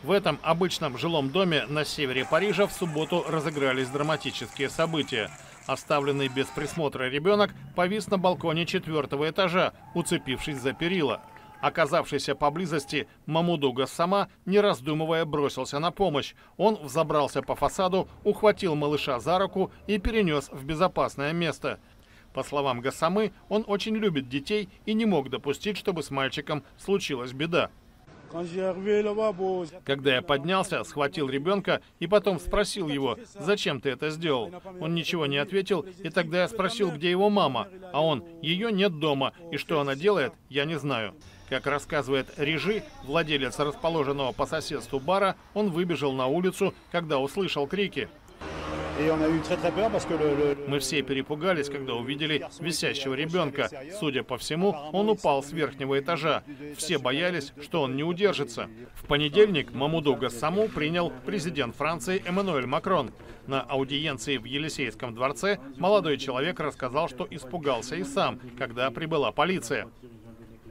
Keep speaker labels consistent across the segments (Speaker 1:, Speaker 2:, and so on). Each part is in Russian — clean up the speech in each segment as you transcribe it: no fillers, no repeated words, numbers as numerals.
Speaker 1: В этом обычном жилом доме на севере Парижа в субботу разыгрались драматические события. Оставленный без присмотра ребенок повис на балконе 4-го этажа, уцепившись за перила. Оказавшийся поблизости Мамуду Гассама, не раздумывая, бросился на помощь. Он взобрался по фасаду, ухватил малыша за руку и перенес в безопасное место. По словам Гассамы, он очень любит детей и не мог допустить, чтобы с мальчиком случилась беда. Когда я поднялся, схватил ребенка и потом спросил его, зачем ты это сделал. Он ничего не ответил, и тогда я спросил, где его мама. А он, ее нет дома, и что она делает, я не знаю. Как рассказывает Режи, владелец расположенного по соседству бара, он выбежал на улицу, когда услышал крики. Мы все перепугались, когда увидели висящего ребенка. Судя по всему, он упал с верхнего этажа. Все боялись, что он не удержится. В понедельник Мамуду Гассаму принял президент Франции Эммануэль Макрон. На аудиенции в Елисейском дворце молодой человек рассказал, что испугался и сам, когда прибыла полиция.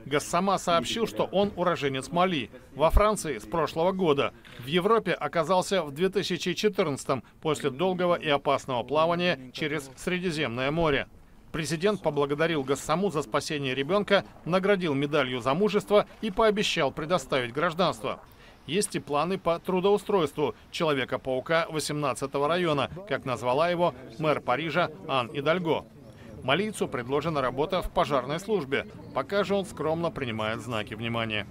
Speaker 1: Гассама сообщил, что он уроженец Мали. Во Франции с прошлого года. В Европе оказался в 2014-м после долгого и опасного плавания через Средиземное море. Президент поблагодарил Гассаму за спасение ребенка, наградил медалью за мужество и пообещал предоставить гражданство. Есть и планы по трудоустройству Человека-паука 18-го района, как назвала его мэр Парижа Ан Идальго. Малийцу предложена работа в пожарной службе. Пока же он скромно принимает знаки внимания.